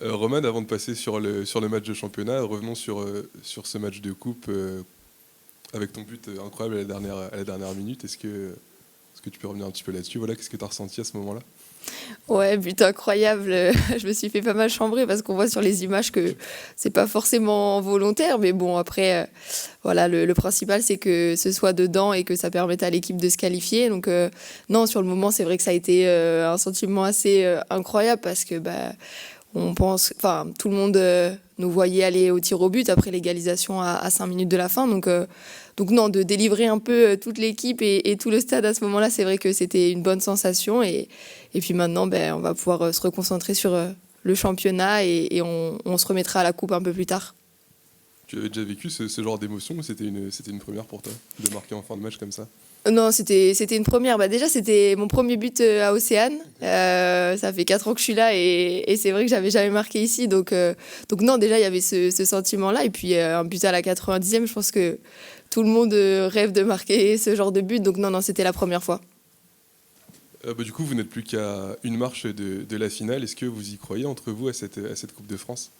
Roman, avant de passer sur le match de championnat, revenons sur ce match de coupe avec ton but incroyable à la dernière minute. Est-ce que tu peux revenir un petit peu là-dessus? Voilà, qu'est-ce que tu as ressenti à ce moment-là? Ouais, but incroyable. Je me suis fait pas mal chambrer parce qu'on voit sur les images que c'est pas forcément volontaire. Mais bon, après, voilà, le principal, c'est que ce soit dedans et que ça permette à l'équipe de se qualifier. Donc, non, sur le moment, c'est vrai que ça a été un sentiment assez incroyable parce que on pense, enfin, tout le monde nous voyait aller au tir au but après l'égalisation à 5 minutes de la fin. Donc non, de délivrer un peu toute l'équipe et tout le stade à ce moment-là, c'est vrai que c'était une bonne sensation. Et puis maintenant, on va pouvoir se reconcentrer sur le championnat et on se remettra à la coupe un peu plus tard. Tu avais déjà vécu ce genre d'émotion ou c'était une première pour toi de marquer en fin de match comme ça? Non, c'était une première. Déjà, c'était mon premier but à Océane. Ça fait 4 ans que je suis là et c'est vrai que j'avais jamais marqué ici. Donc non, déjà, il y avait ce sentiment-là. Et puis, un but à la 90e, je pense que tout le monde rêve de marquer ce genre de but. Donc non, non, c'était la première fois. Du coup, vous n'êtes plus qu'à une marche de la finale. Est-ce que vous y croyez entre vous à cette Coupe de France?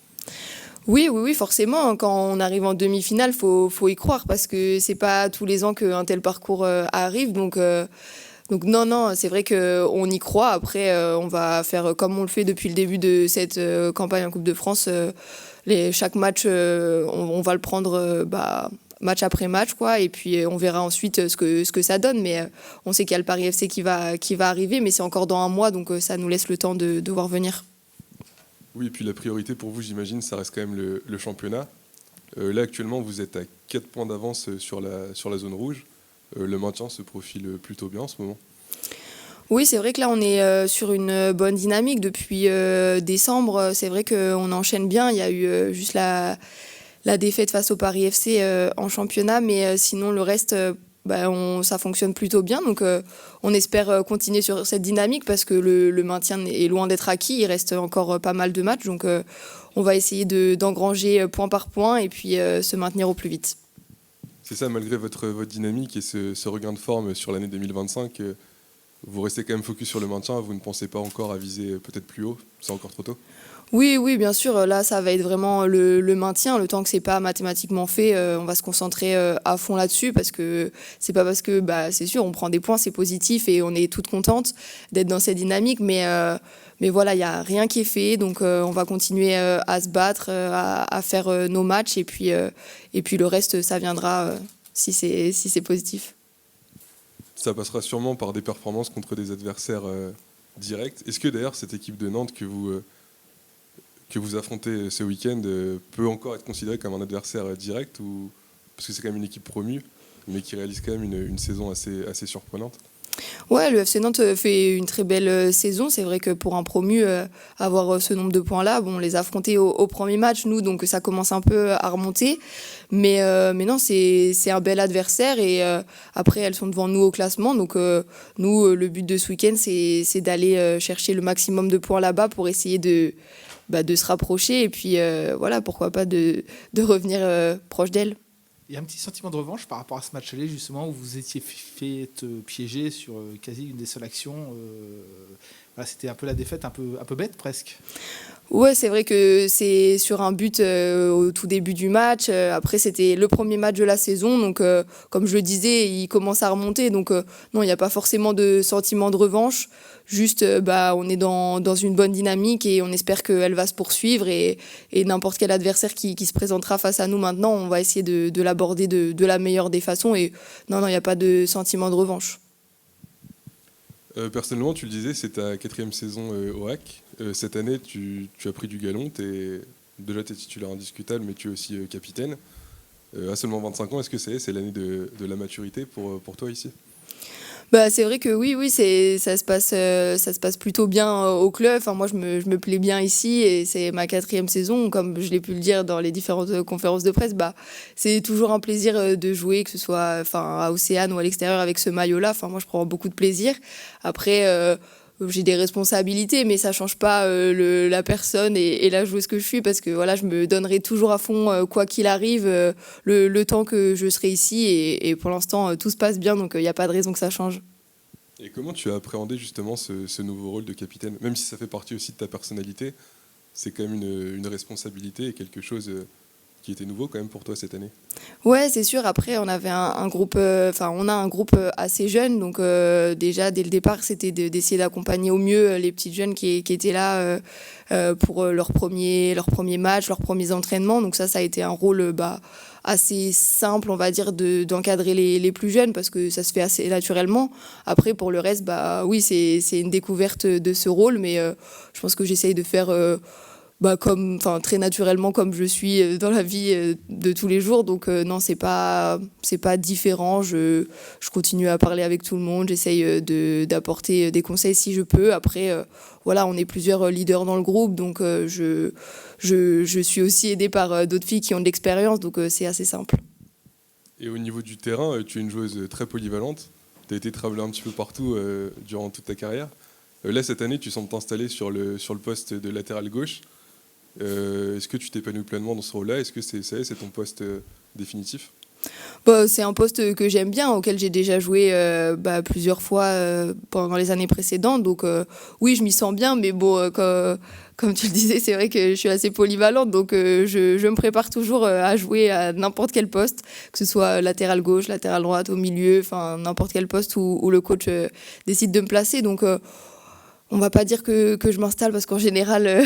Oui, oui, oui, forcément. Quand on arrive en demi-finale, faut y croire parce que c'est pas tous les ans qu'un tel parcours arrive. Donc non, non, c'est vrai qu'on y croit. Après, on va faire comme on le fait depuis le début de cette campagne en Coupe de France. Chaque match, on va le prendre match après match, quoi. Et puis on verra ensuite ce que ça donne. Mais on sait qu'il y a le Paris FC qui va arriver, mais c'est encore dans un mois, donc ça nous laisse le temps de voir venir. Oui, et puis la priorité pour vous, j'imagine, ça reste quand même le championnat. Là, actuellement, vous êtes à 4 points d'avance sur la zone rouge. Le maintien se profile plutôt bien en ce moment. Oui, c'est vrai que là, on est sur une bonne dynamique depuis décembre. C'est vrai qu'on enchaîne bien. Il y a eu juste la défaite face au Paris FC en championnat, mais sinon, le reste, ça fonctionne plutôt bien. Donc, on espère continuer sur cette dynamique parce que le maintien est loin d'être acquis. Il reste encore pas mal de matchs. Donc, on va essayer d'engranger point par point et puis se maintenir au plus vite. C'est ça, malgré votre dynamique et ce regain de forme sur l'année 2025, vous restez quand même focus sur le maintien. Vous ne pensez pas encore à viser peut-être plus haut? C'est encore trop tôt? Oui, oui, bien sûr. Là, ça va être vraiment le maintien. Le temps que c'est pas mathématiquement fait, on va se concentrer à fond là-dessus parce que c'est pas parce que, c'est sûr, on prend des points, c'est positif et on est toutes contentes d'être dans cette dynamique. Mais voilà, il y a rien qui est fait, donc on va continuer à se battre, à faire nos matchs et puis le reste, ça viendra si c'est positif. Ça passera sûrement par des performances contre des adversaires directs. Est-ce que d'ailleurs cette équipe de Nantes que vous affrontez ce week-end peut encore être considérée comme un adversaire direct parce que c'est quand même une équipe promue, mais qui réalise quand même une saison assez surprenante? Ouais, le FC Nantes fait une très belle saison. C'est vrai que pour un promu, avoir ce nombre de points-là, bon, on les a affrontés au premier match, nous, donc ça commence un peu à remonter. Mais non, c'est un bel adversaire et après, elles sont devant nous au classement. Donc nous, le but de ce week-end, c'est d'aller chercher le maximum de points là-bas pour essayer de se rapprocher et puis voilà, pourquoi pas de revenir proche d'elles. Il y a un petit sentiment de revanche par rapport à ce match aller, justement, où vous étiez fait piéger sur quasi une des seules actions. Voilà, c'était un peu la défaite, un peu bête presque. Ouais, c'est vrai que c'est sur un but au tout début du match. Après, c'était le premier match de la saison. Donc, comme je le disais, il commence à remonter. Donc, non, il n'y a pas forcément de sentiment de revanche. Juste, on est dans une bonne dynamique et on espère qu'elle va se poursuivre. Et n'importe quel adversaire qui se présentera face à nous maintenant, on va essayer de l'aborder de la meilleure des façons. Et non, non, il n'y a pas de sentiment de revanche. Personnellement, tu le disais, c'est ta 4e saison au HAC. Cette année, tu as pris du galon. Déjà, tu es titulaire indiscutable, mais tu es aussi capitaine. À seulement 25 ans, est-ce que c'est l'année de la maturité pour toi ici? C'est vrai que oui, oui, ça se passe plutôt bien au club. Enfin, moi, je me plais bien ici et c'est ma 4e saison. Comme je l'ai pu le dire dans les différentes conférences de presse, c'est toujours un plaisir de jouer, que ce soit à Océane ou à l'extérieur avec ce maillot-là. Enfin, moi, je prends beaucoup de plaisir. Après, j'ai des responsabilités, mais ça change pas la personne et la joueuse que je suis parce que voilà, je me donnerai toujours à fond quoi qu'il arrive le temps que je serai ici et pour l'instant tout se passe bien donc il n'y a pas de raison que ça change. Et comment tu as appréhendé justement ce nouveau rôle de capitaine? Même si ça fait partie aussi de ta personnalité, c'est quand même une responsabilité et quelque chose qui était nouveau quand même pour toi cette année. Ouais, c'est sûr. Après, on avait un groupe, on a un groupe assez jeune, donc déjà dès le départ, c'était d'essayer d'accompagner au mieux les petites jeunes qui étaient là pour leur premier match, leurs premiers entraînements. Donc ça a été un rôle assez simple, on va dire, d'encadrer les plus jeunes parce que ça se fait assez naturellement. Après, pour le reste, oui, c'est une découverte de ce rôle, mais je pense que j'essaye de faire très naturellement comme je suis dans la vie de tous les jours. Donc non, c'est pas différent. Je continue à parler avec tout le monde. J'essaye d'apporter des conseils si je peux. Après, voilà, on est plusieurs leaders dans le groupe, donc je suis aussi aidée par d'autres filles qui ont de l'expérience, donc c'est assez simple. Et au niveau du terrain, tu es une joueuse très polyvalente. Tu as été travelée un petit peu partout durant toute ta carrière. Là, cette année, tu sembles t'installer sur le poste de latéral gauche. Est-ce que tu t'épanouis pleinement dans ce rôle-là? Est-ce que c'est ton poste définitif? C'est un poste que j'aime bien, auquel j'ai déjà joué plusieurs fois pendant les années précédentes. Donc oui, je m'y sens bien, mais bon, comme tu le disais, c'est vrai que je suis assez polyvalente. Donc je me prépare toujours à jouer à n'importe quel poste, que ce soit latéral gauche, latéral droite, au milieu, enfin n'importe quel poste où le coach décide de me placer. Donc on va pas dire que je m'installe parce qu'en général,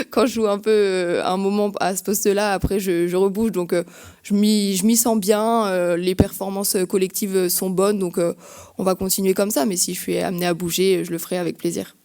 quand je joue un peu un moment à ce poste-là, après je rebouge. Donc je m'y sens bien. Les performances collectives sont bonnes. Donc on va continuer comme ça. Mais si je suis amenée à bouger, je le ferai avec plaisir.